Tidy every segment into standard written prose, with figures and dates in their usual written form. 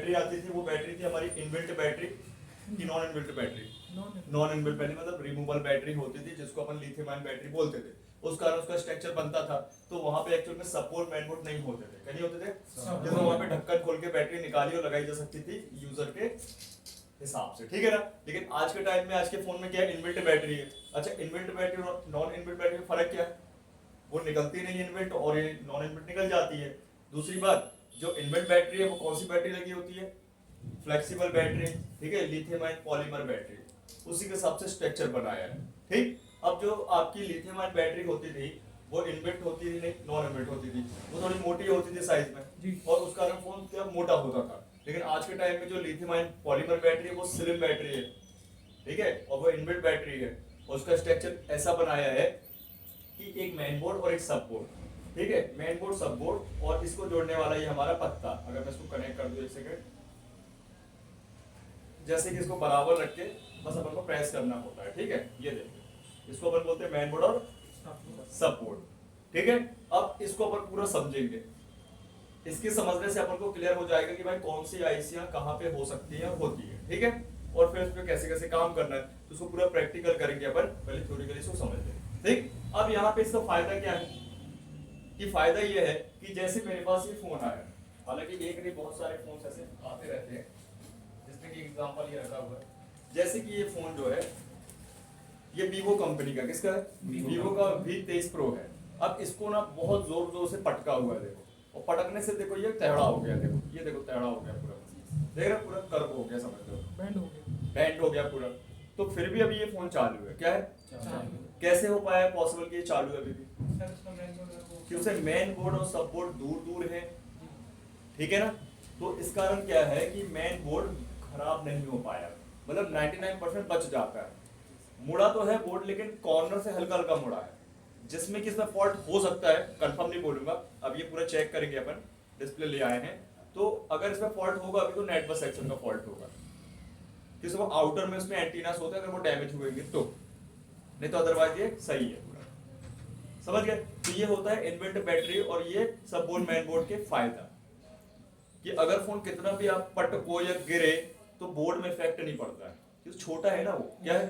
Battery आती थी वो बैटरी थी हमारी इनबिल्ट बैटरी कि non inbuilt battery? Non inbuilt battery मतलब रिमूवेबल बैटरी होती थी जिसको अपन लिथियम आयन बैटरी बोलते थे। उस कारण उसका स्ट्रक्चर बनता था, तो वहां पे एक्चुअल में सपोर्ट मैनबोर्ड नहीं होते थे। क्या नहीं होते थे? जैसे वहां पे ढक्कन खोल के बैटरी निकाली और लगाई जा सकती थी यूजर के हिसाब से, ठीक है ना। लेकिन आज के टाइम में आज के फोन में क्या है, इनबिल्ट बैटरी है। अच्छा, इनबिल्ट बैटरी और नॉन इनबिल्ट बैटरी में फर्क क्या है? वो निकलती नहीं इनबिल्ट और ये नॉन इनबिल्ट निकल जाती है। दूसरी बात, जो इनबिल्ट बैटरी है वो कौन सी बैटरी लगी होती है? फ्लेक्सिबल बैटरी, ठीक है, लिथियम आयन पॉलीमर बैटरी, उसी के हिसाब से स्ट्रक्चर बनाया है, ठीक। अब जो आपकी लिथियम आयन बैटरी होती थी वो इनबिल्ट होती थी नहीं, नॉन इनबिल्ट होती थी, वो थोड़ी मोटी होती थी साइज में और उस कारण फोन क्या मोटा होता था। लेकिन आज के टाइम में जो लिथियम आयन पॉलीमर बैटरी है वो स्लिम बैटरी है, ठीक है, और वो इनबिल्ट बैटरी है। और उसका स्ट्रक्चर ऐसा बनाया है कि एक मेन बोर्ड और एक सब बोर्ड, ठीक है, मेन बोर्ड सब बोर्ड और इसको जोड़ने वाला ये हमारा पत्ता। अगर मैं इसको कनेक्ट कर दूं एक सेकंड, जैसे कि इसको बराबर रख के बस अपन को प्रेस करना होता है, ठीक है। ये देखिए इसको अपन बोलते हैं मेन बोर्ड और सब बोर्ड, ठीक है। अब इसको अपन पूरा समझेंगे, इसके समझने से अपन को क्लियर हो जाएगा कि भाई कौन सी आईसियां कहाँ पे हो सकती है, होती है, ठीक है। और फिर उस पर कैसे कैसे काम करना है तो उसको पूरा प्रैक्टिकल करेंगे अपन, पहले थ्योरेटिकली इसको समझ लेंगे, ठीक। अब यहाँ पे इसका फायदा क्या है कि फायदा ये है कि जैसे मेरे पास ये फोन आया, हालांकि एक नहीं बहुत सारे फोन ऐसे आते रहते हैं, जिसमें कि एग्जांपल ये रखा हुआ है, जैसे कि ये फोन जो है ये वीवो कंपनी का, किसका है? वीवो का V23 प्रो है। अब इसको ना बहुत जोर जोर से पटका हुआ है, देखो, और पटकने से देखो ये टेढ़ा हो गया, देखो ये देखो टेढ़ा हो गया पूरा, देख रहे पूरा कर्व हो गया, समझ लो बैंड हो गया पूरा। तो फिर भी अभी ये फोन चालू है, क्या है? कैसे हो पाया पॉसिबल कि ये चालू है अभी भी? क्योंकि मेन बोर्ड और सब बोर्ड दूर दूर है, ठीक है ना। तो इस कारण क्या है कि मेन बोर्ड खराब नहीं हो पाया, मतलब 99% बच जाता है। मुड़ा तो है बोर्ड लेकिन कॉर्नर से हल्का हल्का मुड़ा है, जिसमें कि इसमें फॉल्ट हो सकता है, कंफर्म नहीं बोलूंगा। अब ये पूरा चेक करेंगे अपन, डिस्प्ले ले आए हैं, तो अगर इसमें फॉल्ट होगा अभी तो नेट बस सेक्शन का फॉल्ट होगा, किसी वो आउटर में उसमें एंटीनास होते हैं, अगर वो डैमेज हुएंगे तो, नहीं तो अदरवाइज ये सही है पूरा, समझ गए। तो ये होता है इनबिल्ट बैटरी और ये सब बोर्ड मेन बोर्ड के फायदा, कि अगर फोन कितना भी आप पटको या गिरे तो बोर्ड में इफेक्ट नहीं पड़ता है, क्योंकि छोटा है ना, वो क्या है,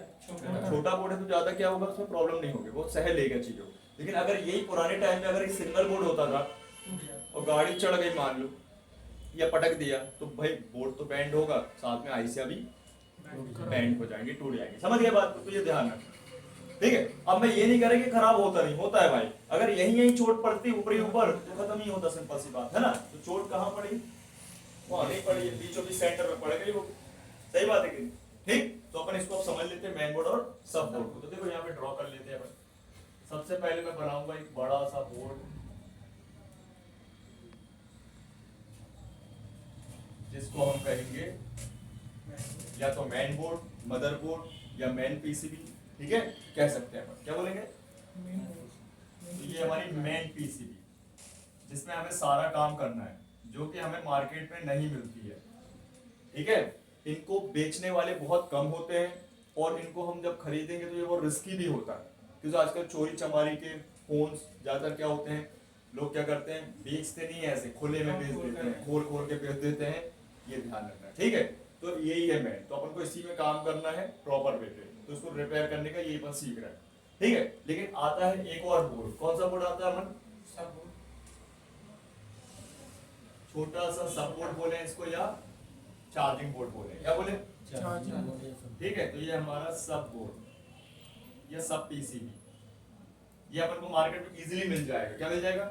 छोटा बोर्ड है, तो ज्यादा क्या होगा उसमें प्रॉब्लम नहीं होगी, वो सह लेगा चीजों। लेकिन अगर यही पुराने टाइम में अगर एक सिंगल बोर्ड होता था और गाड़ी चढ़ गई मान लो या पटक दिया तो भाई बोर्ड तो बैंड होगा, साथ में आईसिया भी बैंड हो जाएंगे, टूट जाएंगे, समझ गए बात? तो ये ध्यान रखना, ठीक है। अब मैं ये नहीं कह रहा कि खराब होता नहीं होता है भाई, अगर यही चोट पड़ती ऊपरी ऊपर तो खत्म ही होता, सिंपल सी बात है ना। तो चोट कहाँ पड़ी? वहां नहीं पड़ी, बीचों बीच सेंटर में पड़ गई वो, सही बात है कि नहीं? ठीक, तो अपन इसको अब समझ लेते हैं मेन बोर्ड और सब बोर्ड को। तो देखो यहाँ पे ड्रॉ कर लेते हैं अपन। सबसे पहले मैं बनाऊंगा एक बड़ा सा बोर्ड, जिसको हम कहेंगे या तो मेन बोर्ड, मदरबोर्ड या मेन पीसीबी, ठीक है, कह सकते हैं अपन, क्या बोलेंगे? तो ये हमारी मेन पीसीबी, जिसमें हमें सारा काम करना है, जो कि हमें मार्केट में नहीं मिलती है, ठीक है। इनको बेचने वाले बहुत कम होते हैं और इनको हम जब खरीदेंगे तो ये बहुत रिस्की भी होता है, क्योंकि आजकल चोरी चमारी के फोन ज्यादातर क्या होते हैं, लोग क्या करते हैं, बेचते नहीं है ऐसे खुले में बेच देते हैं, खोल खोल के बेच देते हैं, ये ध्यान रखना, ठीक है। तो यही है मेन, तो अपन को इसी में काम करना है प्रॉपर वे पे, तो इसको रिपेयर करने का यही अपन सीख रहे हैं, ठीक है। लेकिन आता है एक और बोर्ड, कौन सा बोर्ड आता है अपन? छोटा सा सब बोर्ड बोले इसको या चार्जिंग बोर्ड बोले, क्या बोले? ठीक है, तो ये हमारा सब बोर्ड या सब पीसीबी, ये अपन को मार्केट में इजीली मिल जाएगा, क्या मिल जाएगा?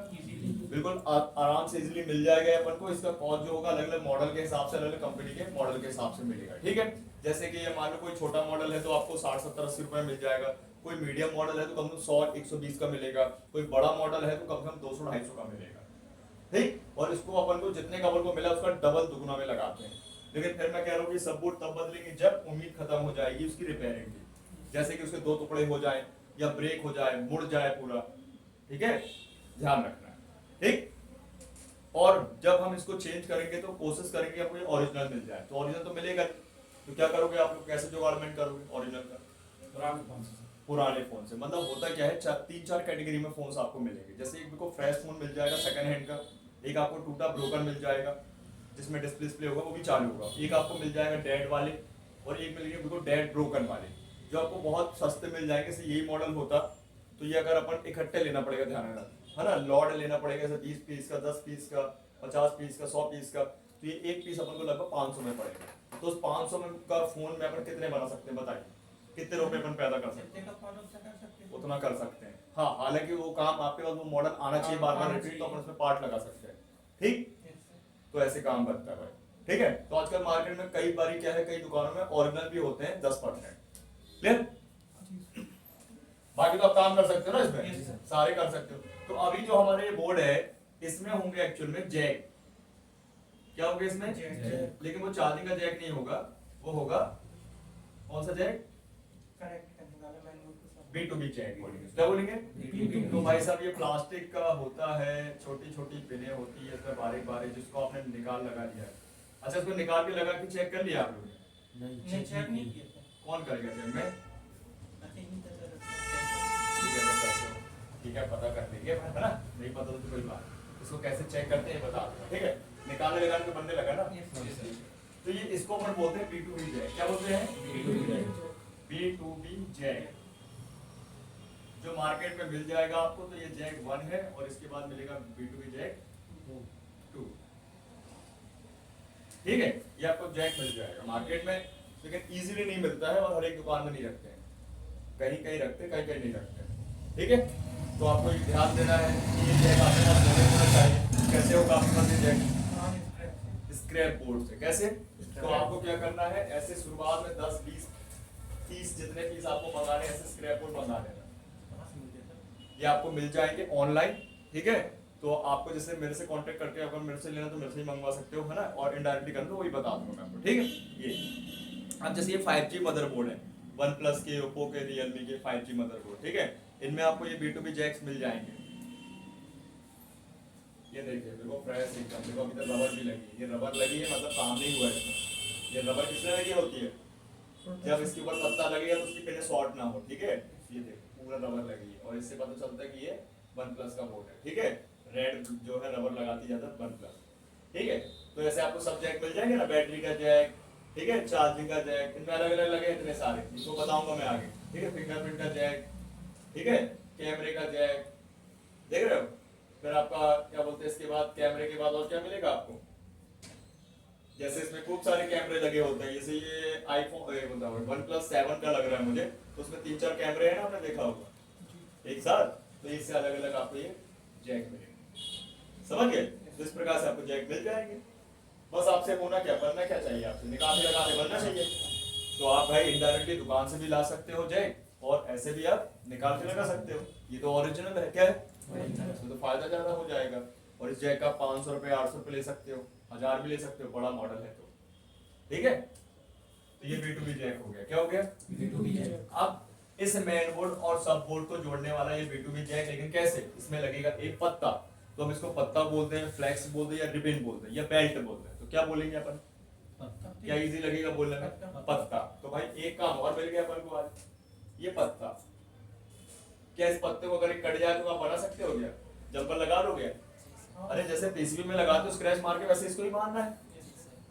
बिल्कुल आराम से इजीली मिल जाएगा अपन को। इसका कॉस्ट जो होगा अलग अलग मॉडल के हिसाब से, अलग अलग कंपनी के मॉडल के हिसाब से मिलेगा, ठीक है। जैसे कि ये मान लो कोई छोटा मॉडल है तो आपको 60-70-80 रुपए मिल जाएगा, कोई मीडियम मॉडल है तो कम से कम 100-120 का मिलेगा, कोई बड़ा मॉडल है तो कम से कम 200-250 का मिलेगा, ठीक। और इसको अपन को जितने का अपन को मिला उसका डबल दुगुना में लगाते हैं। लेकिन फिर मैं कह रहा हूँ कि सब बोर्ड तब बदलेंगे जब उम्मीद खत्म हो जाएगी उसकी रिपेयरिंग की, जैसे कि उसके 2 टुकड़े हो जाए या ब्रेक हो जाए, मुड़ जाए पूरा, ठीक है, ध्यान रखना है, ठीक। और जब हम इसको चेंज करेंगे तो कोशिश करेंगे आपको ये ओरिजिनल मिल जाए, तो ओरिजिनल तो मिलेगा, तो क्या करोगे आप लोग, कैसे जुगाड़मेंट करोगे ओरिजिनल का? पुराने फोन से मतलब होता क्या है, 3-4 कैटेगरी में फोन आपको मिलेंगे। जैसे एक को फ्रेश फोन मिल जाएगा सेकंड हैंड का, एक आपको टूटा ब्रोकन मिल जाएगा, जिसमें डिस्प्ले होगा वो भी चालू होगा। एक आपको मिल जाएगा डेड वाले और एक मिलेंगे बिल्कुल डेड ब्रोकन वाले, जो आपको बहुत सस्ते मिल जाएंगे। जैसे यही मॉडल होता तो ये अगर अपन इकट्ठे लेना पड़ेगा, ध्यान रखना है ना, लॉट लेना पड़ेगा, जैसे 20 पीस का, 10 पीस का, 50 पीस का, 100 पीस का, तो ये एक पीस अपन को लगभग 500 में पड़ेगा। तो उस 500 में का फोन में अपन कितने बना सकते हैं बताइए, कितने रुपए अपन पैदा कर सकते हैं, उतना कर सकते हैं। हाँ, हालांकि वो काम आपके पास वो मॉडल आना चाहिए बार बार रिपीट, तो अपन उसमें पार्ट लगा सकते हैं। ठीक, तो ऐसे काम बनता है भाई। ठीक है, तो आजकल मार्केट में कई बारी क्या है, कई दुकानों में ओरिजिनल भी होते हैं 10%। क्लियर, बाकी तो आप काम कर सकते हो ना इसमें, सारे कर सकते हो। तो अभी जो हमारे ये बोर्ड है इसमें होंगे एक्चुअल में जैक, क्या होंगे इसमें जैक। लेकिन वो चार्जिंग का जैक नहीं होगा, वो होगा कौन सा जैक, B2B जैक बोलेंगे। क्या बोलेंगे, तो भाई साहब ये प्लास्टिक का होता है, छोटी छोटी पिने होती है इसमें बारीक बारीक, जिसको आपने निकाल लगा लिया है। अच्छा, इसको निकाल के लगा के चेक कर लिया आप लोगों ने? नहीं, चेक नहीं किया। कौन करेगा चेक में? ठीक है, पता कर लेंगे है ना, नहीं पता तो कोई बात, इसको कैसे चेक करते हैं बता दो। ठीक है, निकालने लगाने के बनने लगा ना। तो ये इसको अपन बोलते हैं B2B जैक। क्या बोलते हैं, B2B जैक, जो मार्केट में मिल जाएगा आपको। तो ये जैक 1 है और इसके बाद मिलेगा B2B जैक 2। ठीक है, ये आपको जैक मिल जाएगा मार्केट में, लेकिन इजीली नहीं मिलता है और हर एक दुकान में नहीं रखते हैं, कहीं कहीं रखते हैं, कहीं कहीं नहीं रखते हैं। ठीक है, तो आपको ये ध्यान देना है कि ये जैक आपके पास होना चाहिए। कैसे होगा आपके पास ये जैक, स्क्रैप बोर्ड से। कैसे, तो आपको क्या करना है, ऐसे शुरुआत में 10 20 30 जितने पीस आपको मंगाने, ऐसे स्क्रैप बोर्ड मंगा लेना, ये आपको मिल जाएंगे ऑनलाइन। ठीक है, तो आपको जैसे मेरे से कांटेक्ट करके अगर मेरे से लेना तो मेरे से ही मंगवा सकते हो, है ना, और इनडायरेक्टली करना तो वही बता दूंगा मैं आपको। ठीक है, ये अब जैसे ये 5G मदरबोर्ड है, OnePlus के, ओप्पो के, रियलमी के 5G मदरबोर्ड। ठीक है, इनमें आपको ये B2B जैक्स मिल जाएंगे। ये देखिए देखो फ्रेश एकदम, देखो अभी तक रबर भी लगी है, ये रबर लगी है मतलब काम नहीं हुआ इसमें। ये रबर किसने लगी होती है, जब इसके ऊपर पत्ता लगेगा तो उसकी पिने शॉर्ट ना हो। ठीक है, ये देखो पूरा रबर लगी है और इससे पता चलता है कि ये OnePlus का बोर्ड है। ठीक है, रेड जो है रबर लगाती जाता है OnePlus। ठीक है, तो ऐसे आपको सब जैक मिल जाएंगे ना, बैटरी का जैक, ठीक है, चार्जिंग का जैक, इनमें अलग अलग लगे इतने सारे, इसको बताऊंगा मैं आगे। ठीक है, फिंगरप्रिंट का जैक, ठीक है, कैमरे का जैक, देख रहे हो। फिर आपका क्या बोलते हैं, इसके बाद कैमरे के बाद और क्या मिलेगा आपको, जैसे इसमें खूब सारे कैमरे लगे होते हैं, जैसे ये आईफोन OnePlus 7 का लग रहा है मुझे, तो उसमें 3-4 कैमरे हैं ना, आपने देखा होगा एक साथ, तो इससे अलग अलग आपको ये जैक मिलेंगे। समझ गए, तो इस प्रकार से आपको जैक मिल जाएंगे। बस आपसे होना क्या, बनना क्या चाहिए, आपसे निकाल के लगाने बनना चाहिए। तो आप भाई इनडायरेक्टली दुकान से भी ला सकते हो जैक, और ऐसे भी आप निकाल के लगा सकते हो। ये तो ओरिजिनल है, क्या है, इसमें तो फायदा ज्यादा हो जाएगा। और इस जैक का 500 रुपए 800 रुपए ले सकते हो, 1000 भी ले सकते हो, बड़ा मॉडल है तो। ठीक है, तो ये B2B जैक हो गया। क्या हो गया, B2B जैक। अब इस मेन बोर्ड और सब बोर्ड को जोड़ने वाला ये B2B जैक, लेकिन कैसे, इसमें लगेगा एक पत्ता, तो हम इसको पत्ता बोलते हैं, फ्लेक्स बोलते हैं, या रिबिन बोलते हैं, या बेल्ट बोलते हैं। तो क्या बोलेंगे अपन, क्या इजी लगेगा बोलने में, पत्ता। तो भाई एक काम और मिल गया अपन को आज, ये पत्ता। क्या इस पत्ते को अगर एक कट जाए तो आप बना सकते हो क्या, जंपर लगा लोगे? अरे जैसे पीसीबी में लगाते हो स्क्रैच मार के, वैसे इसको ही मारना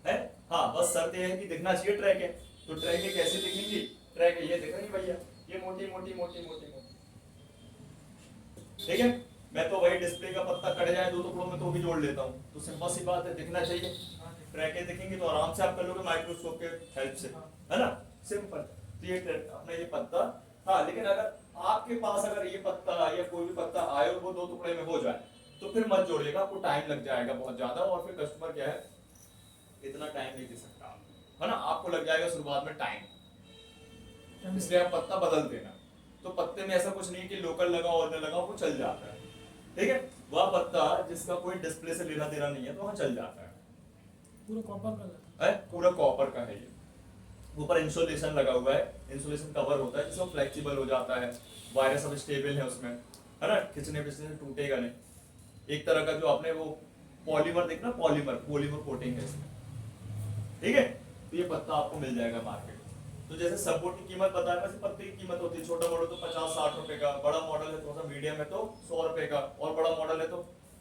है? हाँ, बस शर्त ये है कि दिखना चाहिए ट्रैक है। तो ट्रैक है कैसे दिखेंगी, ट्रैक है ये दिख रही भैया, ये मोटी मोटी मोटी मोटी मोटी। ठीक है, मैं तो वही डिस्प्ले का पत्ता कट जाए 2 टुकड़ों में तो भी जोड़ लेता हूँ। तो सिंपल सी बात है, दिखना चाहिए। ट्रैके दिखेंगे तो आराम से आप कर लोगे माइक्रोस्कोप के हेल्प से, है ना, सिंपल। तो ये अपना ये पत्ता, हाँ, लेकिन अगर आपके पास अगर ये पत्ता या कोई भी पत्ता आए और वो 2 टुकड़े में हो जाए तो फिर मत जोड़िएगा, आपको टाइम लग जाएगा बहुत ज्यादा, और फिर कस्टमर क्या है, इतना टाइम नहीं दे सकता, है ना, आपको लग जाएगा शुरुआत में टाइम, इसलिए आप पत्ता बदल देना। तो पत्ते में ऐसा कुछ नहीं कि लोकल लगाओ और न लगाओ, वो चल जाता है। ठीक है, वह पत्ता जिसका कोई डिस्प्ले से लेना देना नहीं है तो वहां चल जाता है। पूरा कॉपर का पूरा कॉपर का है ये, ऊपर इंसुलेशन लगा हुआ है, इंसुलेशन कवर होता है जिससे फ्लेक्सिबल हो जाता है, वायरस अब स्टेबल है उसमें, है ना, खींचने पिछने से टूटेगा नहीं। एक तरह का जो आपने वो पॉलीमर देखना, पॉलीमर कोटिंग है इसमें। ठीक है, तो ये पत्ता आपको मिल जाएगा मार्केट। तो जैसे सब बोर्ड की कीमत बताया, वैसे पत्ते की कीमत होती है, छोटा मॉडल तो 50-60 रुपए का, बड़ा मॉडल है थोड़ा सा मीडियम है तो 100 रुपए का, और बड़ा मॉडल है तो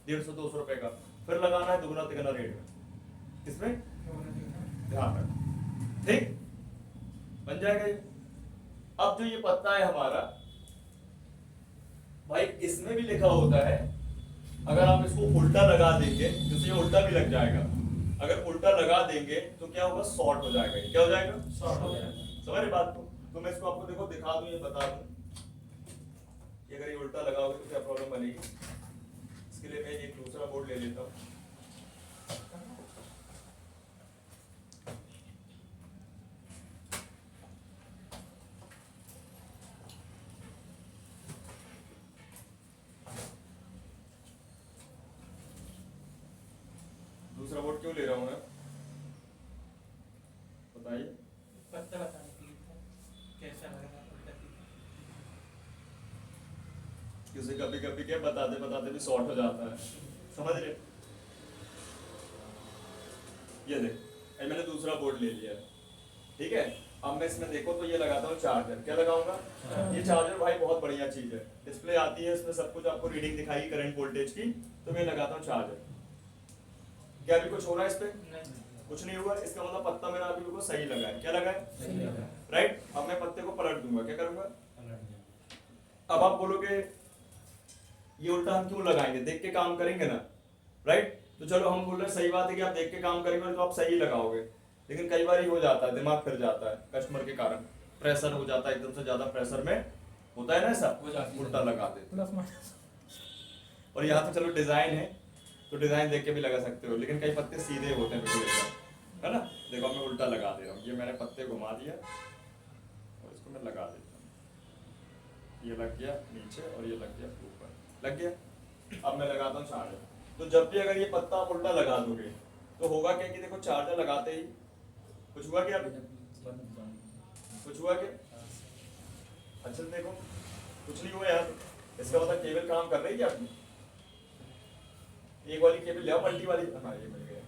150-200 रुपए का। फिर लगाना है दुगना तिगना रेट में। इसमें ध्यान रख, ठीक, बन जाएगा ये। अब जो ये पत्ता है हमारा भाई, इसमें भी लिखा होता है, अगर आप इसको उल्टा लगा देंगे, जैसे ये उल्टा भी लग जाएगा, अगर उल्टा लगा देंगे तो क्या होगा, शॉर्ट हो जाएगा। ये क्या हो जाएगा, शॉर्ट हो जाएगा। समझ रहे बात को? तो मैं इसको आपको देखो दिखा दूं, ये बता दूं कि अगर ये उल्टा लगाओगे तो क्या प्रॉब्लम बनेगी। इसके लिए मैं एक दूसरा बोर्ड ले लेता हूँ। दूसरा बोर्ड क्यों ले रहा हूँ मैं, बताइए? पत्ता बताने के लिए कैसा लगेगा पत्ता की। किसी कभी कभी क्या बताते बताते भी शॉर्ट हो जाता है, समझ रहे? ये देख, ये मैंने दूसरा बोर्ड ले लिया है, ठीक है। अब मैं इसमें देखो तो ये लगाता हूँ चार्जर। क्या लगाऊंगा? ये चार्जर भाई बहुत बढ़िया चीज है, डिस्प्ले आती है इसमें, सब कुछ आपको रीडिंग दिखाई करंट वोल्टेज की। तो मैं लगाता हूँ चार्जर। क्या अभी कुछ हो रहा है इस पे? नहीं कुछ नहीं हुआ, इसका मतलब पत्ता मेरा अभी बिल्कुल सही लगा है। क्या लगा है? सही लगा। राइट। अब मैं पत्ते को पलट दूंगा। क्या करूंगा? पलट जाएगा। अब आप बोलोगे ये उल्टा हम क्यों लगाएंगे, देख के काम करेंगे ना, राइट। तो चलो हम बोल रहे हैं सही बात है कि आप देख के काम करेंगे तो आप सही लगाओगे, लेकिन कई बार ही हो जाता है, दिमाग फिर जाता है कस्टमर के कारण, प्रेशर हो जाता है, एकदम से ज्यादा प्रेशर में होता है ना ऐसा, हो जाती है। उल्टा लगा देते। Plus minus. और यहाँ तो चलो डिजाइन है, तो डिजाइन देख के भी लगा सकते हो, लेकिन कई पत्ते सीधे होते हैं बिल्कुल एकदम, है ना। देखो मैं उल्टा लगा दे रहा हूँ, ये मैंने पत्ते घुमा दिया और इसको मैं लगा देता हूँ। ये लग गया नीचे और ये लग गया ऊपर, लग गया। अब मैं लगाता हूँ चार्जर। तो जब भी अगर ये पत्ता आप उल्टा लगा दोगे तो होगा क्या कि देखो चार्जर लगाते ही कुछ हुआ क्या? कुछ हुआ क्या? अच्छा देखो कुछ नहीं हुआ यार, इसका मतलब केबल काम कर रही है क्या आपकी? एक वाली केबल ले आओ, मल्टी वाली। हाँ ये मिल गया।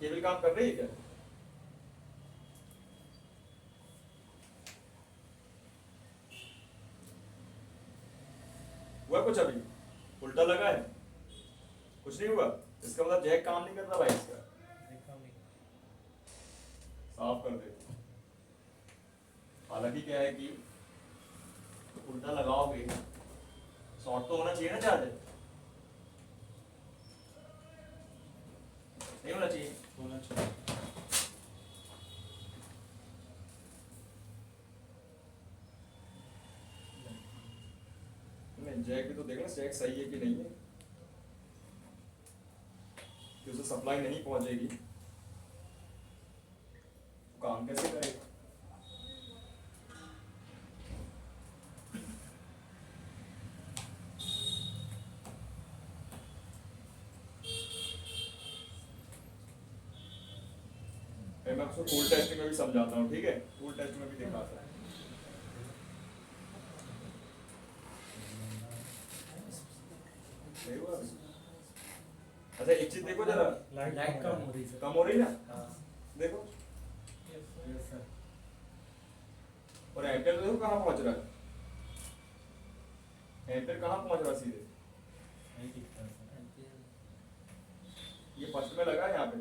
केबल काम कर रही है क्या? हुआ कुछ अभी? उल्टा लगा है, कुछ नहीं हुआ, इसका मतलब जैक काम नहीं कर रहा भाई इसका। साफ कर दे। हालांकि क्या है कि उल्टा लगाओगे, शॉर्ट तो होना चाहिए ना चार्जर, नहीं होना चाहिए? होना चाहिए। नहीं, जैक भी तो देखना जैक सही है कि नहीं है, कि उसे सप्लाई नहीं पहुंचेगी तो काम कैसे करेगा? मैं आपको टूल टेस्ट में भी समझाता हूँ, ठीक है, टूल टेस्ट में भी दिखाता हूँ। अच्छा एक चीज देखो जरा, लाइट कम हो रही है। कम हो रही है ना, हाँ। देखो। Yes sir. और एम्पियर देखो कहाँ पहुंच रहा है, एम्पियर कहाँ पहुंच रहा है सीधे, नहीं दिखता सर। ये फर्स्ट में लगा है यहाँ पे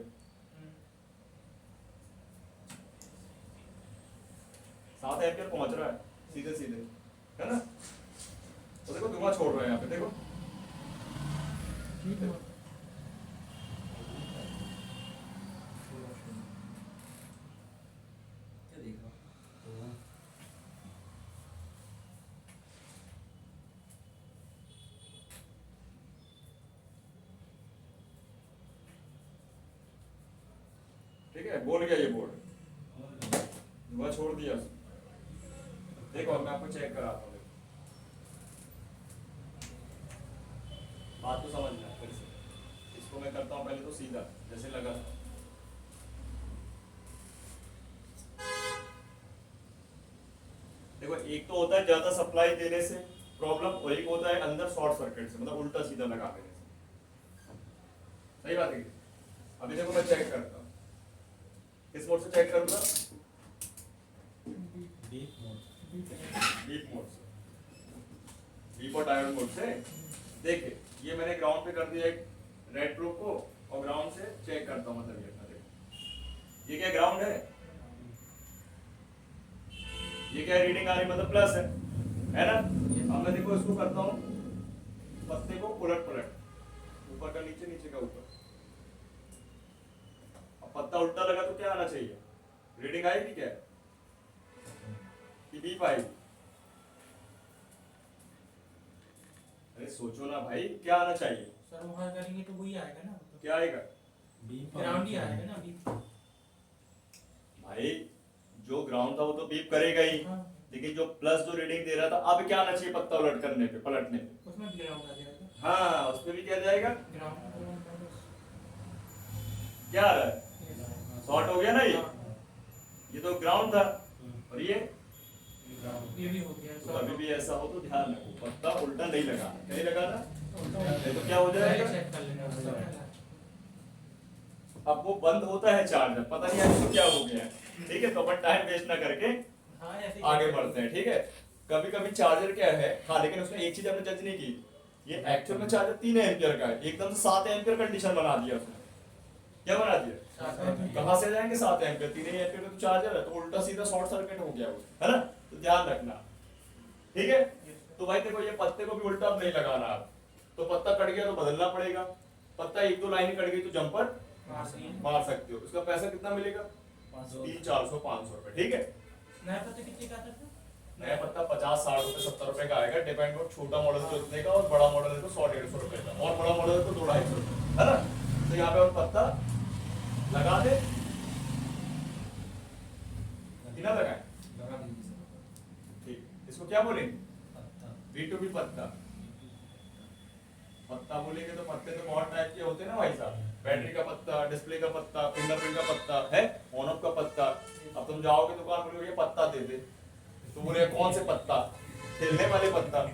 7 एम्पियर पहुंच रहा है सीधे सीधे, है ना। तो देखो धुआं छोड़ रहा है यहाँ पे, देखो क्या देख रहा हूँ? ठीक है, बोल गया ये बोर्ड, धुआं छोड़ दिया। देखो मैं आपको चेक कराता हूँ, बात तो समझना फिर से। इसको मैं करता हूँ पहले तो सीधा जैसे लगा था, देखो एक तो होता है ज्यादा सप्लाई देने से प्रॉब्लम, और एक होता है अंदर शॉर्ट सर्किट से, मतलब उल्टा सीधा लगा देने से। सही बात है। अभी देखो मैं चेक करता हूँ, किस मोड से चेक करूंगा? Deep mode. डीप मोड से, डीप और डायोड मोड से। देखिए ये मैंने ग्राउंड पे कर दिया एक रेड प्रूफ को, और ग्राउंड से चेक करता हूँ, मतलब ये अपना देखो ये क्या ग्राउंड है, ये क्या रीडिंग आ रही मतलब प्लस है ना। अब मैं देखो इसको करता हूँ, पत्ते को उलट पलट, ऊपर का नीचे, नीचे का ऊपर। अब पत्ता उल्टा लगा तो क्या आना चाहिए, रीडिंग आएगी क्या कि बीप आएगी? अरे सोचो ना भाई, क्या आना चाहिए? सर वहाँ करेंगे तो वही आएगा ना, क्या आएगा? ग्राउंड ही आएगा ना बीप। भाई जो ग्राउंड था वो तो बीप करेगा ही, हाँ, लेकिन जो प्लस जो रीडिंग दे रहा था, अब क्या आना चाहिए पत्ता उलट करने पे, पलटने पे? उसमें भी ग्राउंड आ जाएगा। हाँ उस पे भी क्या जाएगा, ग्राउंड क्या आ रहा है, शॉर्ट हो गया ना ये तो ग्राउंड था, और ये भी हो गया। तो अभी भी ऐसा हो तो ध्यान रखो, पत्ता उल्टा नहीं लगाना, नहीं लगाना, नहीं तो क्या हो जाएगा, चेक कर लेना। अब वो बंद होता है चार्जर, पता नहीं आपको क्या हो गया है, ठीक है। तो अपन टाइम वेस्ट ना करके हाँ, ऐसे ही आगे बढ़ते हैं, ठीक है। कभी कभी चार्जर क्या है, हाँ लेकिन उसमें एक चीज हमने जज नहीं की, ये एक्चुअल में चार्जर 3 एम्पियर का है, एकदम से 7 एम्पियर कंडीशन बना दिया उसने। क्या बना दिया, कहाँ से जाएंगे 7 एम्पियर, 3 एम्पियर का तो चार्जर है, तो उल्टा सीधा शॉर्ट सर्किट हो गया वो, है ना। तो ध्यान रखना, ठीक है। तो भाई देखो ये पत्ते को भी उल्टा अब नहीं लगाना आप, तो पत्ता कट गया तो बदलना पड़ेगा, पत्ता 1-2 लाइन कट गई तो जंपर मार सकते हो, उसका पैसा कितना मिलेगा, 300-400-500 रुपए, ठीक है। नया पत्ता कितने का आता था? नया पत्ता 50-60 रुपए 70 रुपए का आएगा, डिपेंड हो, छोटा मॉडल तो इतने का, और बड़ा मॉडल है तो 100-150 रुपए का, और बड़ा मॉडल है तो 200-250 रुपए, है ना। तो यहाँ पे और पत्ता लगा दे, बिना लगाए, ठीक। इसको क्या बोलेंगे, V2B पत्ता। पत्ता बोलेंगे तो पत्ते तो बहुत टाइप के होते हैं ना भाई साहब, बैटरी का पत्ता, डिस्प्ले का पत्ता, फिंगरप्रिंट का पत्ता है, ऑन ऑफ का पत्ता। अब तुम जाओगे दुकान बोलोगे ये पत्ता दे दे, तो बोले कौन से पत्ता, खेलने वाले पत्ता।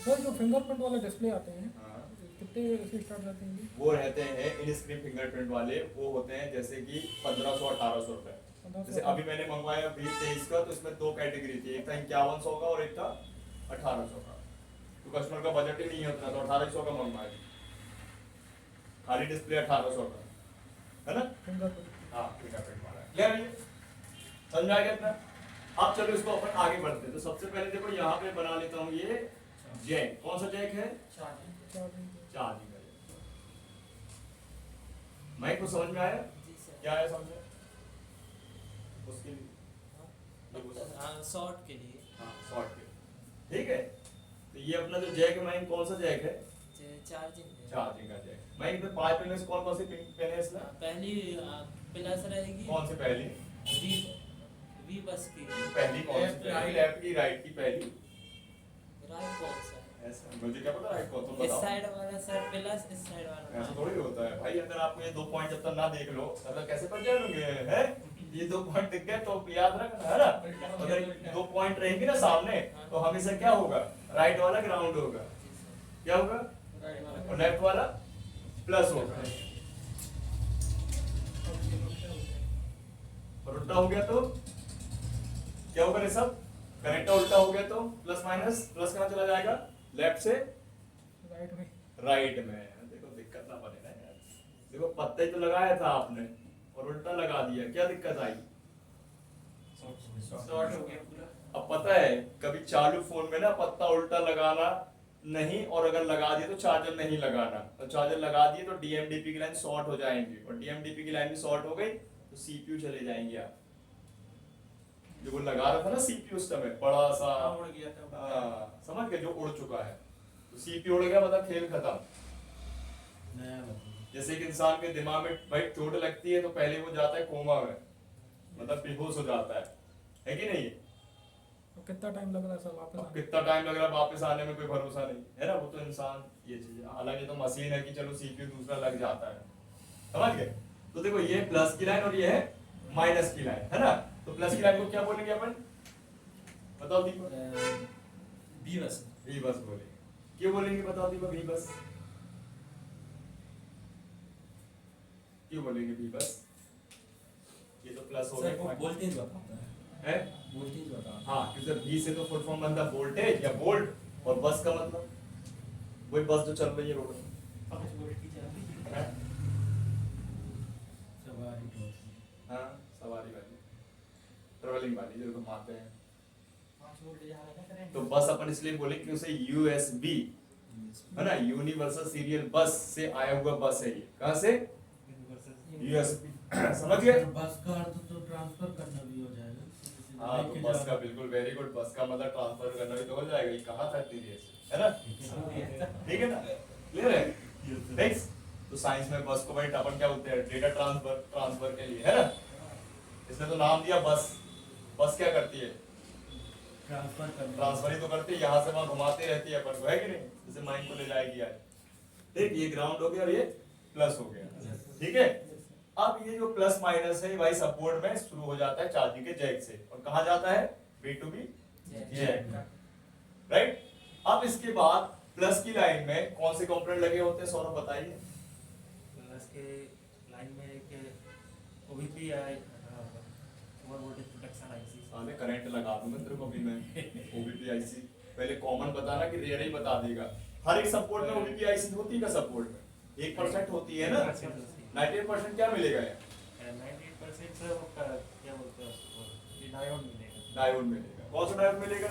सर जो फिंगरप्रिंट वाले डिस्प्ले आते हैं हाँ। कितने से स्टार्ट रहते हैं ये? वो रहते हैं इन स्क्रीन फिंगरप्रिंट वाले, वो होते हैं जैसे कि 1500-1800 रुपए। जैसे अभी मैंने मंगवाया 2023 का, तो इसमें 2 कैटेगरी थी, एक था 5100 का और एक था 1800 का। तो कस्टमर का बजट ही नहीं है उतना, तो 2800 का मंगवाया, खाली डिस्प्ले 1800 का, है ना। फिंगरप्रिंट। हाँ फिंगरप्रिंट वाला क्लियर है, समझ आ गया इतना। अब चलो इसको अपन आगे बढ़ते हैं। तो सबसे पहले देखो यहाँ पे बना लेता हूँ ये जैक, कौन सा जैक है, चार्जिंग। चार्जिंग का जैक। माइक को समझ में आया, क्या आया समझ में, उसके लिए शॉर्ट के लिए। हाँ शॉर्ट के, ठीक है। तो ये अपना जो जैक है माइक, कौन सा जैक है, चार्जिंग। चार्जिंग का जैक। माइक में 5 पिन में से कौन कौन सी पिन है इसमें, पहली प्लस रहेगी। कौन सी पहली, वी बस की। पहली कौन सी, पहली लेफ्ट की राइट की, पहली राइट कौन सा है? ऐसा मुझे क्या पता राइट कौन, तुम इस बताओ। साइड वाला सर प्लस, इस साइड वाला ऐसा थोड़ी होता है भाई, अगर आपको ये 2 पॉइंट जब तक ना देख लो मतलब कैसे पढ़ जाओगे, है ये 2 पॉइंट दिख गए तो याद रखना, है ना। अगर 2 पॉइंट रहेंगे ना सामने, तो हमेशा क्या होगा, राइट वाला ग्राउंड होगा, क्या होगा, और लेफ्ट वाला प्लस होगा। और उल्टा हो गया तो क्या होगा, ये सब करेक्ट, उल्टा हो गया तो प्लस माइनस, प्लस कहाँ चला जाएगा, लेफ्ट से राइट में। राइट में। देखो दिक्कत ना बने ना यार, देखो पत्ता ही तो लगाया था आपने और उल्टा लगा दिया, क्या दिक्कत आई, शॉर्ट हो गया पूरा। अब पता है कभी चालू फोन में ना पत्ता उल्टा लगाना नहीं, और अगर लगा दिए तो चार्जर नहीं लगाना, और चार्जर लगा दिए तो डीएमडीपी की लाइन शॉर्ट हो जाएंगी, और डीएमडीपी की लाइन भी शॉर्ट हो गई तो सीपीयू चले जाएंगे आप। जो वो लगा रहा था ना सीपीयू उस समय बड़ा सा, उड़ गया था। हाँ, समझ गए, जो उड़ चुका है, तो सीपीयू उड़ गया मतलब खेल खत्म। जैसे कि इंसान के दिमाग में भाई चोट लगती है तो पहले वो जाता है कोमा में, मतलब बेहोश हो जाता है कि नहीं। तो कितना टाइम लग रहा है सर वापस अब आने? कितना टाइम लग रहा है वापस आने में, कोई भरोसा नहीं है ना, वो तो इंसान ये चीज है। हालांकि तो मशीन है कि चलो सीपीयू दूसरा लग जाता है, समझ गए। तो देखो ये प्लस की लाइन और ये है माइनस की लाइन, है ना। तो प्लस की लाइन को क्या बोलेंगे अपन, बताओ दीपक, वी बस। वी बस बोलेंगे। क्यों बोलेंगे बताओ दीपक, वी बस क्यों बोलेंगे वी बस, ये तो प्लस हो गया, वोल्टेज बताता है, वोल्टेज बताता हाँ क्योंकि V से तो फुल फॉर्म बनता है वोल्टेज या वोल्ट, और बस का मतलब वही बस जो चल रही है रोड में, है। 5 वोल्ट की चल रही है। है? सवारी ट्रांसफरिंग वाली जो घुमाते हैं। 5 वोल्ट जा रहा है ना करंट। तो बस अपन इसलिए बोले कि उसे यूएसबी है ना, यूनिवर्सल सीरियल बस से आया हुआ बस है ये। कहाँ से? यूएसबी। समझ गए? बस का अर्थ तो ट्रांसफर करना भी हो जाएगा। हाँ, तो बस का बिल्कुल वेरी गुड, बस का मतलब ट्रांसफर करना भी तो हो जाएगा। ये कहा था धीरे से, है ना? ठीक है ना? क्लियर है? नेक्स्ट, तो साइंस में बस को भाई अपन क्या बोलते हैं? डेटा ट्रांसफर के लिए, है ना? इसने तो नाम दिया बस। बस क्या करती है? ट्रांसफर ही तो करती है, यहाँ से वहाँ घुमाते रहती है अपन को, है कि नहीं? जैसे माइंड को ले जाएगी यार। ठीक, ये ग्राउंड हो गया और ये प्लस हो गया। ठीक है, अब ये जो प्लस माइनस है भाई सपोर्ट में शुरू हो जाता है चार्जिंग के जैक से और कहा जाता है B to B jack, right? अब इसके बाद प्लस की लाइन में कौन से कंपोनेंट लगे होते हैं सौरभ बताइए? प्लस के लाइन में एक ओबीपी है, ओवर वोल्टेज प्रोटेक्शन आईसी। साले करंट लगा दूंगा तेरे को भी मैं। ओबीपी आईसी पहले कॉमन बताना कि रेयर ही बता देगा। हर एक सपोर्ट में ओबीपी आईसी होती है का सपोर्ट में 1% होती है ना? 98% क्या मिलेगा यार? 98% से वो क्या बोलते हैं उसको, ये डायोड मिलेगा। डायोड मिलेगा। कौन सा डायोड मिलेगा?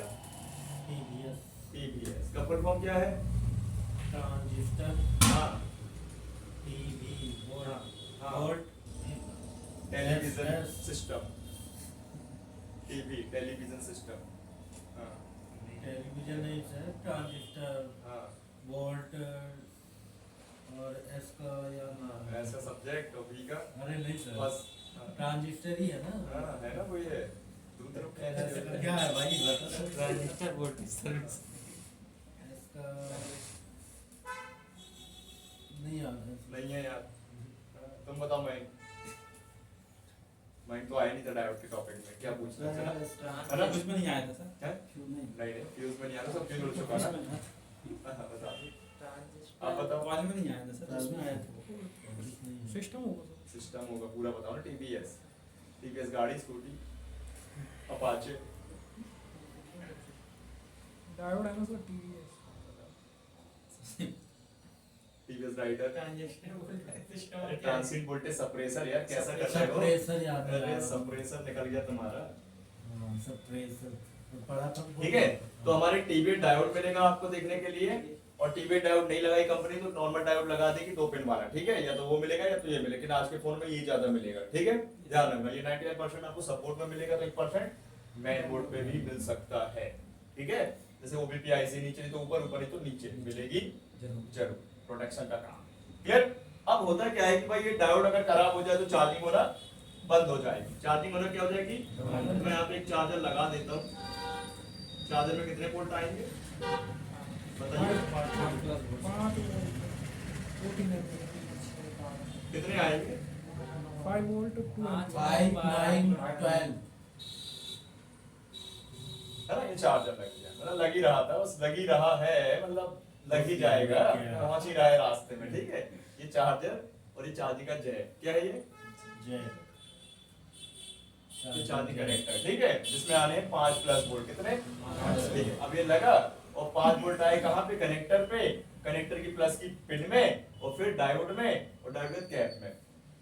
टीवीएस टीवीएस का फुल फॉर्म क्या है? ट्रांजिस्टर हाँ, टीवी हाँ। Volt television system. TV television system. हाँ, टेलीविजन नहीं सर, ट्रांजिस्टर हाँ। वोल्ट और एस का या ना ऐसा सब्जेक्ट और बी का अरे नहीं सर, बस। हाँ, ट्रांजिस्टर ही है ना। हाँ, है ना वो ये दूसरे लोग एस का कहते क्या हैं। है भाई बता sir. Transistor voltage service. S का नहीं याद है। नहीं है यार। तुम बताओ मैं तो आया नहीं था डायोड के टॉपिक में। क्या पूछ रहे थे ना? है ना? कुछ में नहीं आया था सर। है? नहीं नहीं फ्यूज में नहीं आ रहा, सब फ्यूज उड़ चुका ना। हाँ, बता आप बताओ। कॉलेज में नहीं आया था सर, उसमें आया था। सिस्टम होगा सर। सिस्टम होगा पूरा बताओ ना। टीवीएस गाड़ी, स्कूटी, अपाचे, डायोड है ना sir, TVS. TVS Raider, transistor voltage system transit voltage suppressor. यार कैसा कर रहे हो? सप्रेसर याद है अरे यार। सप्रेसर निकल गया तुम्हारा। हाँ, सप्रेसर पढ़ा था। ठीक है, तो हमारे टीवी डायोड मिलेगा आपको देखने के लिए। और टीवी डायोड नहीं लगाई कंपनी तो नॉर्मल डायोड लगा देगी 2 पिन वाला। ठीक है, या तो वो मिलेगा या तो ये मिलेगा, लेकिन आज के फोन में ये ज्यादा मिलेगा। ठीक है, ध्यान रखना ये 99% आपको सपोर्ट में मिलेगा, तो 1% मेन बोर्ड पे भी मिल सकता है। ठीक है, जैसे ओबीपी आईसी नीचे नहीं तो ऊपर, ऊपर नहीं तो नीचे मिलेगी जरूर। प्रोटेक्शन का काम क्लियर। अब होता क्या है कि भाई ये डायोड अगर खराब हो जाए तो चार्जिंग होना बंद हो जाएगी। चार्जिंग होना क्या हो जाएगी? मैं यहाँ पे एक चार्जर लगा देता हूँ। चार्जर में कितने वोल्ट आएंगे बताइए? 5 कितने आएंगे? 5 वोल्ट 2 5 9 12 है ना? ये चार्जर लग गया, मतलब लग ही रहा था, बस लग ही रहा है, मतलब लग ही जाएगा, पहुंच ही रहा है रास्ते में। ठीक है, ये चार्जर और ये चार्जिंग का जैक। क्या है ये? ये चार्जिंग कनेक्टर। ठीक है, जिसमें आने हैं 5+ वोल्ट। कितने? ठीक है, अब ये लगा और 5 वोल्ट आए कहाँ पे? कनेक्टर पे। कनेक्टर की प्लस की पिन में और फिर डायोड में और डायोड के कैप में।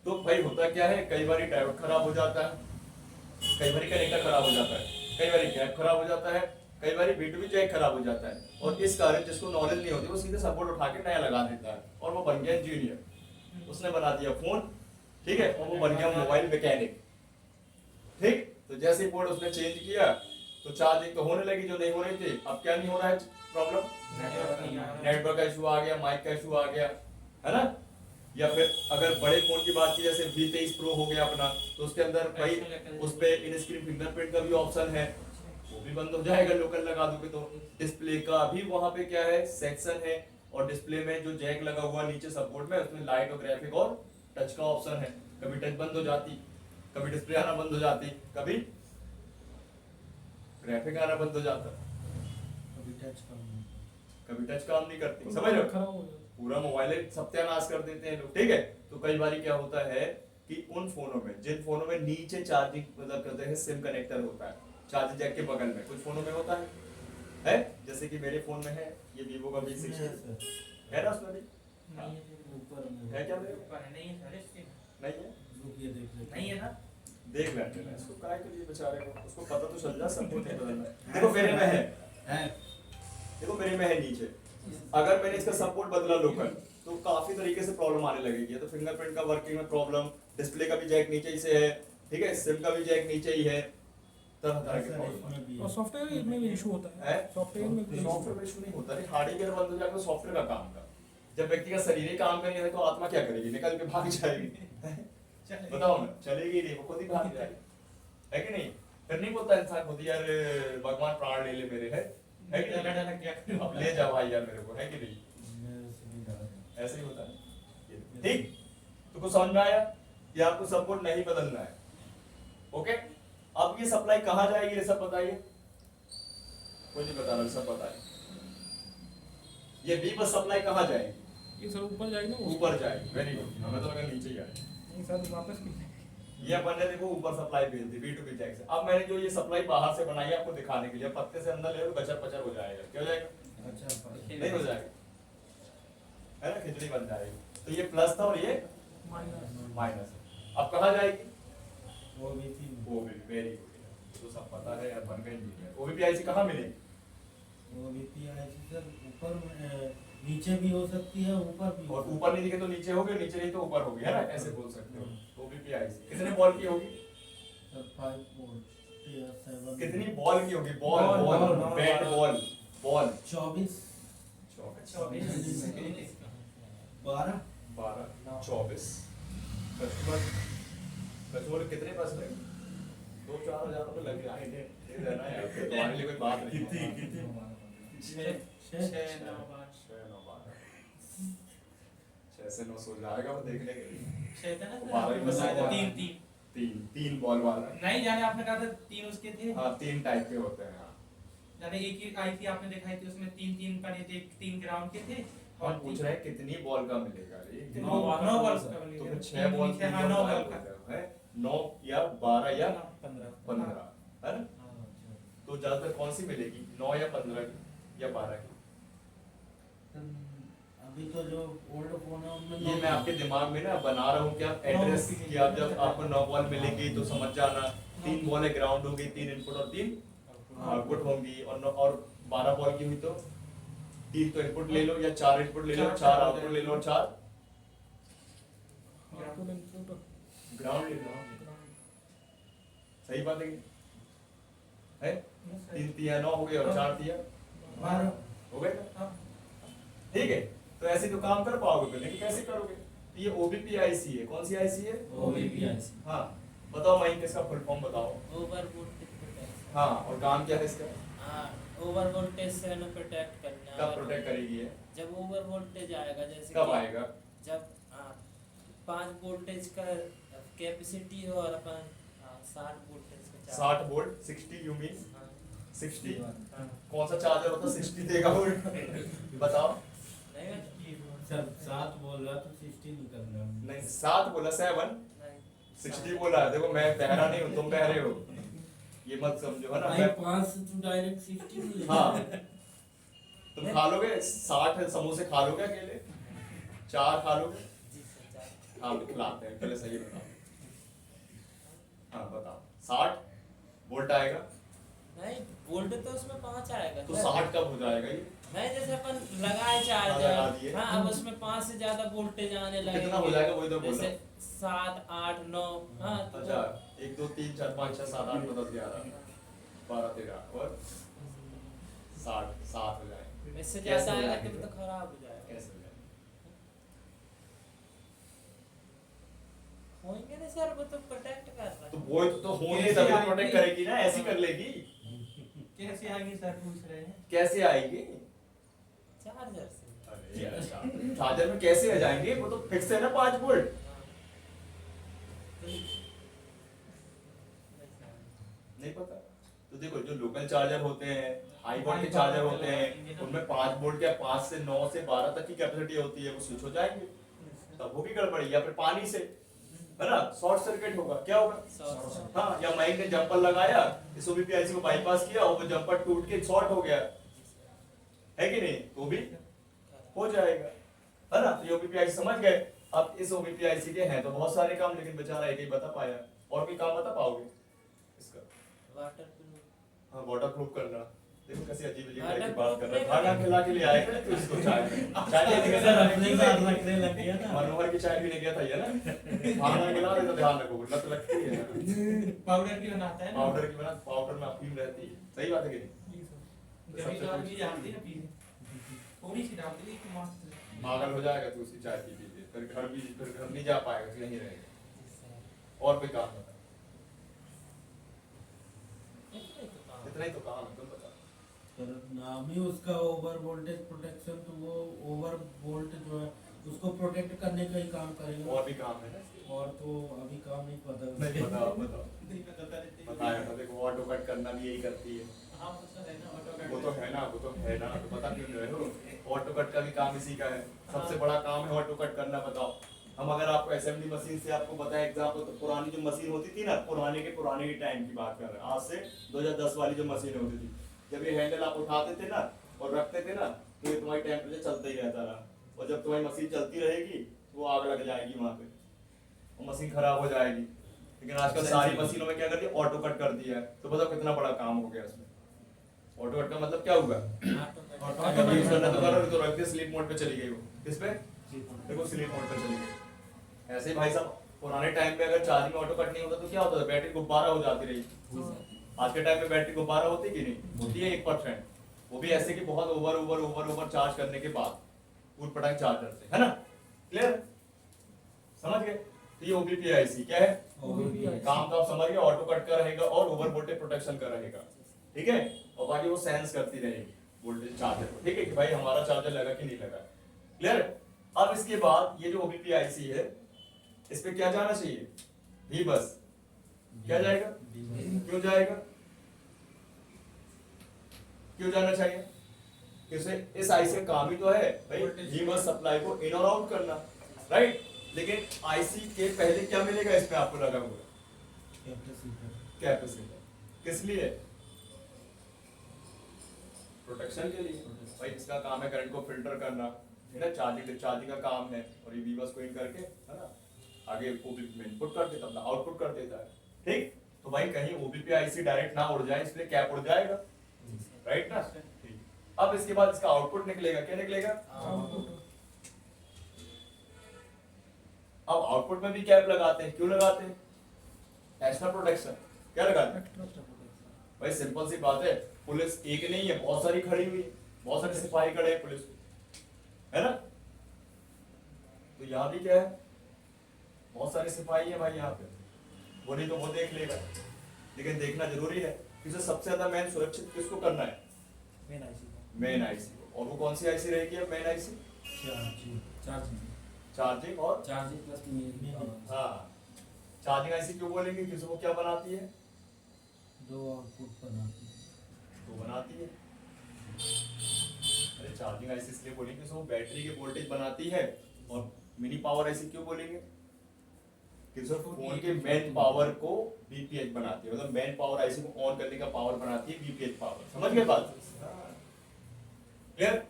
तो भाई होता क्या है, कई बार डायोड खराब हो जाता है, कई बार कनेक्टर खराब हो जाता है, कई बार कैप खराब हो जाता है, कई बार B2B जैक खराब हो जाता है। और इस कारण जिसको नॉलेज नहीं होती वो सीधे सपोर्ट उठा के नया लगा देता है और वो बन गया इंजीनियर। उसने बना दिया फोन, ठीक है, और वो बन गया मोबाइल मैकेनिक। ठीक, तो जैसे पोर्ट उसने चेंज किया तो चार्जिंग तो होने लगी जो नहीं हो रही थी। अब क्या नहीं हो रहा है प्रॉब्लम? नेटवर्क का इशू आ गया, माइक का इशू आ गया, है ना? या फिर अगर बड़े फोन की बात की, जैसे V23 प्रो हो गया अपना, तो उसके अंदर भाई उस पे इन स्क्रीन फिंगरप्रिंट का भी ऑप्शन है, वो भी बंद हो जाएगा लोकल लगा दोगे तो। डिस्प्ले का भी वहां पे क्या है, सेक्शन है, और डिस्प्ले में जो जैक लगा हुआ नीचे सपोर्ट में, उसमें लाइट और ग्राफिक और टच का ऑप्शन है। कभी टच बंद हो जाती, कभी डिस्प्ले आना बंद हो जाती, कभी ग्राफिक आना बंद हो जाता, कभी टच काम नहीं करती। समझ रहे हो? खराब हो जाएगा। पूरा मोबाइल सत्यानाश कर देते हैं लोग। ठीक है, तो कई बार क्या होता है कि उन फोनों में, जिन फोनों में नीचे चार्जिंग मतलब कहते हैं सिम कनेक्टर होता है, चार्जिंग जैक के बगल में, कुछ फोनों में होता है? जैसे कि मेरे फोन में है ये Vivo का V60 है ना, उसमें भी ऊपर में है क्या? मेरे ऊपर नहीं है सर, इसके नहीं है, रुकिए देख लेते नहीं है ना? देख लेते हैं इसको, काय के लिए बेचारे को, उसको पता तो चल जा सपोर्ट नहीं बदलना। देखो मेरे में है, देखो मेरे में है नीचे, अगर मैंने इसका सपोर्ट बदला लोकल तो काफी तरीके से प्रॉब्लम आने लगेगी। तो फिंगरप्रिंट का वर्किंग में प्रॉब्लम, डिस्प्ले का भी जैक नीचे ही से है, ठीक है, सिम का भी जैक नीचे ही है, तरह तरह के प्रॉब्लम और सॉफ्टवेयर में भी इशू होता है। है, सॉफ्टवेयर में भी सॉफ्टवेयर में इशू नहीं होता है, हार्डवेयर बंद हो जाएगा तो सॉफ्टवेयर का काम का। जब व्यक्ति का शरीर ही काम नहीं है तो आत्मा क्या करेगी, निकल के भाग जाएगी। बताओ ना, चलेगी नहीं, वो खुद ही भाग जाएगी, है कि नहीं? फिर नहीं बोलता इंसान खुद यार भगवान प्राण ले ले मेरे, है कि नहीं? अब ले जा भाई यार मेरे को, है कि नहीं? ऐसे ही होता है। ठीक, तो कुछ समझ में आया कि आपको सपोर्ट नहीं बदलना है। ओके, अब ये सप्लाई कहाँ जाएगी ये सब बताइए, कोई नहीं बता रहा, सब बताइए। ये बी बस सप्लाई कहाँ जाएगी? ये सर ऊपर जाएगी ना, ऊपर जाएगी, वेरी गुड, हमें तो लगा नीचे ही आएगी। नहीं सर वापस ये अपन ने देखो ऊपर सप्लाई भेज दी B2B जैक से। अब मैंने जो ये सप्लाई बाहर से बनाई है आपको दिखाने के लिए, पत्ते से अंदर ले लो, गचर पचर हो जाएगा, क्या हो जाएगा? नहीं हो जाएगा, है ना, खिचड़ी बन जाएगी। तो ये प्लस था और ये माइनस है। अब कहाँ जाएगी? OBP, वेरी गुड, तो सब पता है यार, बन गए इंजीनियर। OBP IC कहाँ मिलेगी? सर ऊपर नीचे भी हो सकती है, ऊपर भी, और ऊपर नहीं दिखे तो नीचे होगी, नीचे नहीं तो ऊपर होगी, है ना, ऐसे बोल सकते हो। OBP IC कितने बॉल की होगी? सर 5 वोल्ट या 7, कितनी बॉल की होगी? Ball, bat ball, ball 24 12 24 customer कितने पास लगे? 2-4 हजार रुपए लगे आए, दे देना यार, तुम्हारे लिए कोई बात नहीं। छः 6 से 9 सो जाएगा वो देखने के लिए। छः था ना? 12 ही बस आया। तीन तीन तीन बॉल वाला, नहीं जाने आपने कहा था तीन उसके थे। हाँ 3 टाइप के होते हैं। हाँ, जाने एक ही आई थी आपने दिखाई थी, उसमें तीन तीन का नहीं थे, 3 ग्राउंड के थे हम पूछ रहे हैं कितनी बॉल का मिलेगा रे? 9 बॉल का तो मिलेगा। 6 बॉल, 9 बॉल का है 9 या 12 या 15 15, है ना? तो ज्यादातर कौन सी मिलेगी, 9 या 15 की या 12 की? अभी तो जो ओल्ड फोन है उनमें ये मैं आपके दिमाग में ना बना रहा हूँ कि आप एड्रेस कि आप जब आपको 9 बॉल मिलेगी तो समझ जाना 3 बॉल ग्राउंड होगी, 3 इनपुट और 3 आउटपुट होंगी, और 12 बॉल की हुई तो 3 तो इनपुट ले लो या 4 इनपुट ले लो, 4 आउटपुट ले लो और 4 ग्राउंड ले लो। सही बात है कि? है 3 तिया 9 हो गए और 4 तिया 12 हो गए ना? ठीक है, तो ऐसे तो काम कर पाओगे, लेकिन कैसे करोगे? तो ये OBP IC है, कौन सी IC है? OBP IC। हाँ बताओ माइक, इसका फुल फॉर्म बताओ। Over voltage protection. हाँ, और काम क्या है इसका? हाँ, ओवर वोल्टेज से हमें प्रोटेक्ट करना है। कब प्रोटेक्ट करेगी है? जब ओवर वोल्टेज आएगा, जैसे कब कि आएगा? जब 5 वोल्टेज का कैपेसिटी हो और अपन 60 वोल्टेज का चार्ज। 60 वोल्ट 60 यू मीन हाँ, 60 हाँ। कौन सा चार्जर होता है 60 देगा वोल्ट? बताओ। नहीं सर 7 बोल रहा तो 60 निकल रहा है। नहीं 7 बोला 7 नहीं 60 बोला। देखो मैं बहरा नहीं हूँ, तुम बहरे हो, ये मत समझो, है ना? भाई 5 से तो डायरेक्ट 60 नहीं। हाँ, तुम खा लोगे 60 समोसे खा लोगे अकेले? 4 खा लोगे? जी सर, चार्ज। हाँ खिलाते हैं, पहले सही बताओ। हाँ बताओ, 60 वोल्ट आएगा नहीं, वोल्ट तो उसमें 5 आएगा तो सर। 60 कब हो जाएगा ये? नहीं, जैसे अपन लगाए हाँ, लगा दिए। चार्जर, हाँ अब उसमें 5 से ज्यादा वोल्टेज आने तो लगेगा। कितना हो जाएगा वही तो बोल रहा जैसे 7, 8, 9। हाँ तो अच्छा 1 2 3 4 5 6 7 8 9 10 11 12 13 और 60 7 हो जाएंगे। इससे कैसे ज्यादा हो आएगा जाएंगे? तो खराब हो जाएगा। कैसे हो जाएंगे? होंगे ना सर, वो तो प्रोटेक्ट कर रहा है। तो वो तो होंगे तभी प्रोटेक्ट करेगी ना, ऐसी कर लेगी। कैसे आएंगे सर, पूछ रहे हैं। कैसे आएगी? चार्जर से। अरे यार चार्जर में कैसे आ जाएंगे? वो तो फिक्स है ना 5 वोल्ट। नहीं पता? तो देखो जो लोकल चार्जर होते हैं, हाई वोल्ट के चार्जर होते हैं, उनमें 5 वोल्ट क्या 5 से 9 से 12 तक की कैपेसिटी होती है, वो स्विच हो जाएंगे, तब होगी गड़बड़ी। या फिर पानी से, है ना, शॉर्ट सर्किट होगा, क्या होगा? हाँ, या माइक ने जंपर लगाया, इस OBP IC को बाईपास किया और वो जंपर टूट के शॉर्ट हो गया, है कि नहीं? तो भी हो जाएगा, है ना? तो ये OBP IC समझ गए। अब इस OBP IC के हैं तो बहुत सारे काम, लेकिन बेचारा एक ही बता पाया, और भी काम बता पाओगे? वाटर प्रूफ हाँ वाटर प्रूफ करना। देखो कैसी अजीब अजीब Water टाइप की बात कर रहा है। proof खाना नहीं खिला के लिए आएगा तो इसको चाय चाय पीने सर अपने साथ रखने लग गया ना। मनोहर की चाय पीने गया था ये ना, खाना खिला दे तो ध्यान रखो लत लगती है। पाउडर की बनाता है ना। पाउडर की बना पाउडर में अफीम रहती है, सही बात है कि नहीं? जी सर। जब भी आप चीज आती है ना पीने, थोड़ी सी डालती है कि मस्त। पागल हो जाएगा तू उसी चाय पी पी के, फिर घर नहीं जा पाएगा, फिर यहीं रहेगा। जी सर। और कोई काम बता, इतना ही तो काम है। इतना ही तो काम है, तुम बता। पर नाम ही उसका ओवर वोल्टेज प्रोटेक्शन, तो वो ओवर वोल्ट जो है उसको प्रोटेक्ट करने का ही काम करेगा। और भी काम है ना इसके? और तो अभी काम नहीं पता नहीं बताओ बताओ नहीं पता रहती है। बताया था, देखो ऑटो कट करना भी यही करती है। हाँ पता है ना ऑटो वो तो है ना, वो तो है ना, तो पता क्यों नहीं रहे हो? ऑटो कट का भी काम इसी का है, सबसे बड़ा काम है ऑटो कट करना। बताओ हम अगर आपको असेंबली मशीन से आपको बताएं एग्जांपल, तो पुरानी जो मशीन होती थी ना, पुराने के टाइम की बात कर रहे हैं, आज से 2010 वाली जो मशीन होती थी, जब ये हैंडल आप उठाते थे ना और रखते थे ना, तो ये तुम्हारी टेम्परेचर चलता ही रहता रहा, और जब तुम्हारी मशीन चलती रहेगी तो वो आग लग जाएगी वहां पे और मशीन खराब हो जाएगी। लेकिन आजकल सारी मशीनों में क्या कर दिया, ऑटो कट कर दिया है। तो बताओ कितना बड़ा काम हो गया इसमें। ऑटो कट का मतलब क्या हुआ? ऑटो यूज करना तो करो, तो रख दे स्लीप मोड पे चली गई वो। किस पे? देखो स्लीप मोड पे चली गई। ऐसे ही भाई साहब पुराने टाइम पे अगर चार्जिंग में ऑटो कट नहीं होता तो क्या होता था, बैटरी गुब्बारा हो जाती रही। आज के टाइम में बैटरी गुब्बारा होती कि नहीं होती है 1%, वो भी ऐसे कि बहुत ओवर चार्ज करने के बाद उठ पटांग चार्जर से, है ना? क्लियर? समझ गए? तो ये ओबीपी आईसी क्या है? काम तो आप समझ गए, ऑटो कट का रहेगा और ओवर वोल्टेज प्रोटेक्शन का रहेगा, ठीक है? और बाकी वो सेंस करती रहेगी वोल्टेज चार्जर को, ठीक है, कि भाई हमारा चार्जर लगा कि नहीं लगा। क्लियर? अब इसके बाद ये जो ओबीपी आईसी है, इस पे क्या जाना चाहिए? भी बस क्या जाएगा? क्यों जाएगा? क्यों जाना चाहिए? किसे इस आईसी का काम ही तो है भाई भी बस सप्लाई को इन और आउट करना, राइट? लेकिन आईसी के पहले क्या मिलेगा इसमें आपको लगा हुआ? कैपेसिटर। किस लिए? प्रोटेक्शन के लिए। भाई इसका काम है करंट को फिल्टर करना, है ना? चार्जिंग का काम है, और ये वीबस को इन करके, है ना, आगे ओबीपी में इनपुट कर देता है, आउटपुट कर देता है, ठीक? तो भाई कहीं ओबीपी आईसी डायरेक्ट ना उड़ जाए, इसलिए कैप उड़ जाएगा, राइट ना? ठीक। अब इसके बाद इसका आउटपुट निकलेगा, क्या निकलेगा? अब आउटपुट में भी कैप लगाते हैं, क्यों लगाते हैं? Extra protection. क्या लगाते हैं? भाई सिंपल सी बात है, पुलिस एक नहीं है, बहुत सारी खड़ी हुई है, बहुत सारे सिपाही खड़े हैं पुलिस, है ना? तो यहाँ भी क्या है, बहुत सारे सिपाही है भाई यहाँ पे, वो नहीं तो वो देख लेगा, लेकिन देखना जरूरी है कि सबसे ज्यादा मेन सुरक्षित किसको करना है? मेन आईसी को। और वो कौन सी आईसी रहेगी अब? मेन आईसी चार्जिंग और चार्जिंग प्लस हाँ, चार्जिंग आईसी क्यों बोलेंगे? किसी को क्या बनाती है? दो आउटपुट बनाती है, तो बनाती है। अरे चार्जिंग आईसी इसलिए बोलेंगे कि वो बैटरी के वोल्टेज बनाती है, और मिनी पावर आईसी क्यों बोलेंगे? कि सर फोन के मेन पावर को बीपीएच बनाती है, मतलब मेन पावर आईसी को ऑन करने का पावर बनाती है बीपीएच पावर। समझ गए बात? क्लियर?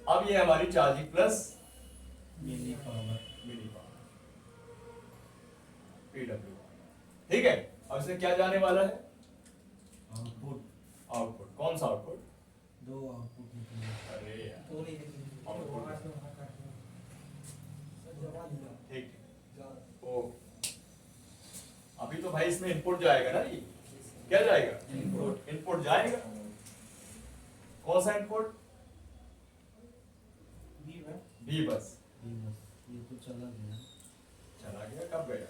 अब ये हमारी charging plus mini power. PW, ठीक है? अब इसमें क्या जाने वाला है? Output output. कौन सा आउटपुट? दो आउटपुट निकलेगा। अरे यार, तो नहीं ठीक है। ओ अभी तो भाई इसमें इनपुट जाएगा ना, ये क्या जाएगा? इनपुट जाएगा। कौन सा इनपुट? भी बस। ये तो चला गया। चला गया? कब गया?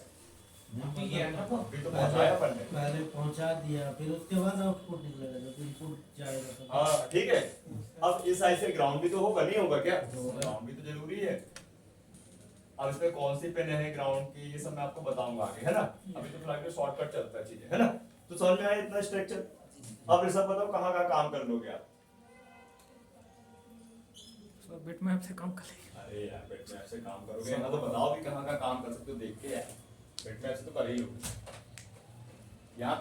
नहीं, अभी तो पहुंचाया अपन ने। पहले पहुंचा दिया, फिर उसके बाद आउटपुट निकलेगा, जब इनपुट जाएगा तो। हाँ ठीक है। अब इस साइड से ग्राउंड भी तो होगा, नहीं होगा क्या? होगा। ग्राउंड भी तो जरूरी है। अब इसमें कौन सी पिन है ग्राउंड की, ये सब मैं आपको बताऊंगा आगे, है ना? अभी तो फिलहाल शॉर्टकट चलता है चीजें, है ना? तो समझ में आया इतना स्ट्रक्चर? अब ये सब बताओ कहाँ कहाँ काम कर लोगे आप? सर बिट मैप से काम कर लेंगे। अरे यार बेट मैप से काम करोगे, यहाँ तो बताओ भी कहाँ कहाँ काम कर सकते हो, देख के यार। बेट मैप से तो कर ही लोगे। यहाँ